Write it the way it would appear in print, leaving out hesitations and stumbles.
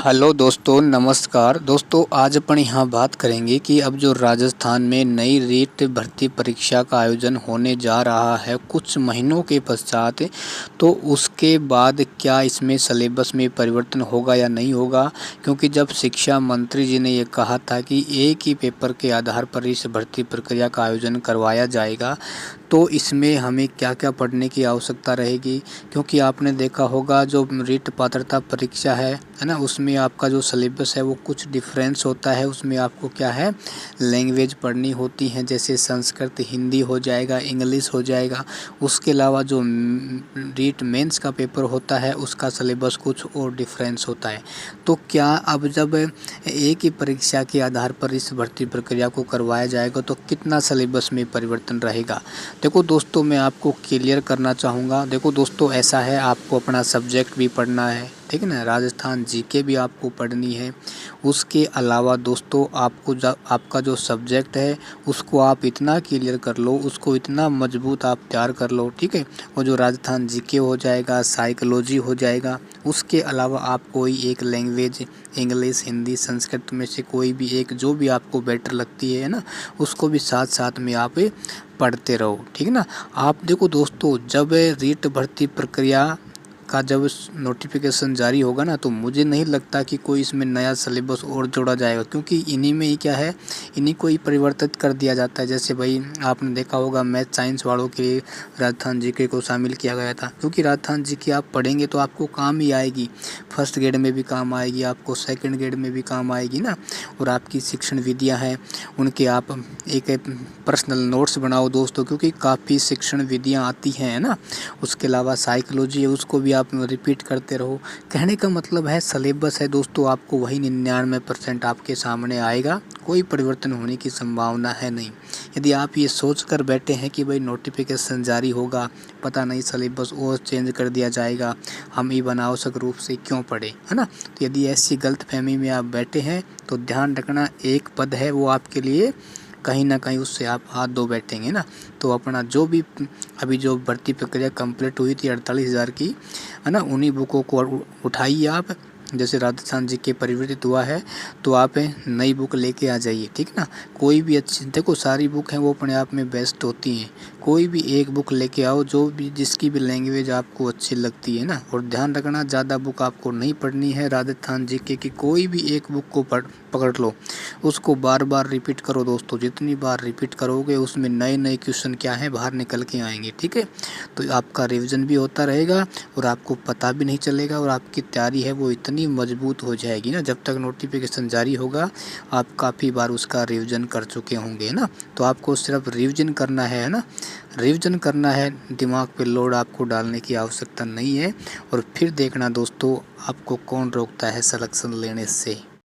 Hello दोस्तों, नमस्कार दोस्तों। आज अपन यहाँ बात करेंगे कि अब जो राजस्थान में नई रीट भर्ती परीक्षा का आयोजन होने जा रहा है कुछ महीनों के पश्चात, तो उसके बाद क्या इसमें सिलेबस में परिवर्तन होगा या नहीं होगा। क्योंकि जब शिक्षा मंत्री जी ने ये कहा था कि एक ही पेपर के आधार पर इस भर्ती प्रक्रिया का आयोजन करवाया जाएगा, तो इसमें हमें क्या क्या पढ़ने की आवश्यकता रहेगी। क्योंकि आपने देखा होगा जो रीट पात्रता परीक्षा है ना, उसमें आपका जो सिलेबस है वो कुछ डिफरेंस होता है। उसमें आपको क्या है, लैंग्वेज पढ़नी होती हैं, जैसे संस्कृत हिंदी हो जाएगा, इंग्लिश हो जाएगा। उसके अलावा जो रीट मेंस का पेपर होता है उसका सिलेबस कुछ और डिफरेंस होता है। तो क्या अब जब एक ही परीक्षा के आधार पर इस भर्ती प्रक्रिया को करवाया जाएगा तो कितना सिलेबस में परिवर्तन रहेगा। देखो दोस्तों, मैं आपको क्लियर करना चाहूँगा। देखो दोस्तों, ऐसा है, आपको अपना सब्जेक्ट भी पढ़ना है, ठीक है ना, राजस्थान जीके भी आपको पढ़नी है। उसके अलावा दोस्तों आपको आपका जो सब्जेक्ट है उसको आप इतना क्लियर कर लो, उसको इतना मजबूत आप तैयार कर लो, ठीक है। वो जो राजस्थान जीके हो जाएगा, साइकोलॉजी हो जाएगा। उसके अलावा आप कोई एक लैंग्वेज, इंग्लिश, हिंदी, संस्कृत में से कोई भी एक जो भी आपको बेटर लगती है ना, उसको भी साथ साथ में आप पढ़ते रहो, ठीक है ना। आप देखो दोस्तों, जब रीट भर्ती प्रक्रिया का जब नोटिफिकेशन जारी होगा ना, तो मुझे नहीं लगता कि कोई इसमें नया सिलेबस और जोड़ा जाएगा। क्योंकि इन्हीं में ही क्या है, इन्हीं को ही परिवर्तित कर दिया जाता है। जैसे भाई आपने देखा होगा मैथ साइंस वालों के राजस्थान जीके को शामिल किया गया था। क्योंकि राजस्थान जीके आप पढ़ेंगे तो आपको काम ही आएगी, फर्स्ट ग्रेड में भी काम आएगी, आपको सेकंड ग्रेड में भी काम आएगी ना। और आपकी शिक्षण विधियाँ हैं उनके आप एक पर्सनल नोट्स बनाओ दोस्तों, क्योंकि काफ़ी शिक्षण विधियाँ आती हैं ना। उसके अलावा साइकोलॉजी है, उसको भी आप रिपीट करते रहो। कहने का मतलब है सिलेबस है दोस्तों, आपको वही 99% आपके सामने आएगा, कोई परिवर्तन होने की संभावना है नहीं। यदि आप ये सोच कर बैठे हैं कि भाई नोटिफिकेशन जारी होगा, पता नहीं सिलेबस और चेंज कर दिया जाएगा, हम ही अनावश्यक रूप से क्यों पढ़े, है ना। तो यदि ऐसी गलतफहमी में आप बैठे हैं तो ध्यान रखना, एक पद है वो आपके लिए कहीं ना कहीं उससे आप हाथ धो बैठेंगे ना। तो अपना जो भी अभी जो भर्ती प्रक्रिया कंप्लीट हुई थी 48,000 की, है ना, उन्हीं बुकों को उठाइए आप। जैसे राजस्थान जी के परिवर्तित हुआ है तो आप नई बुक लेके आ जाइए, ठीक ना। कोई भी अच्छी, देखो सारी बुक हैं वो अपने आप में बेस्ट होती हैं। कोई भी एक बुक लेके आओ जो भी, जिसकी भी लैंग्वेज आपको अच्छी लगती है ना। और ध्यान रखना, ज़्यादा बुक आपको नहीं पढ़नी है राजस्थान जीके की, कोई भी एक बुक को पकड़ लो, उसको बार बार रिपीट करो दोस्तों। जितनी बार रिपीट करोगे उसमें नए नए क्वेश्चन क्या है बाहर निकल के आएंगे, ठीक है। तो आपका रिवीजन भी होता रहेगा और आपको पता भी नहीं चलेगा, और आपकी तैयारी है वो इतनी मजबूत हो जाएगी ना। जब तक नोटिफिकेशन जारी होगा आप काफ़ी बार उसका रिवीजन कर चुके होंगे ना। तो आपको सिर्फ रिवीजन करना है ना, रिवीजन करना है, दिमाग पे लोड आपको डालने की आवश्यकता नहीं है। और फिर देखना दोस्तों, आपको कौन रोकता है सिलेक्शन लेने से।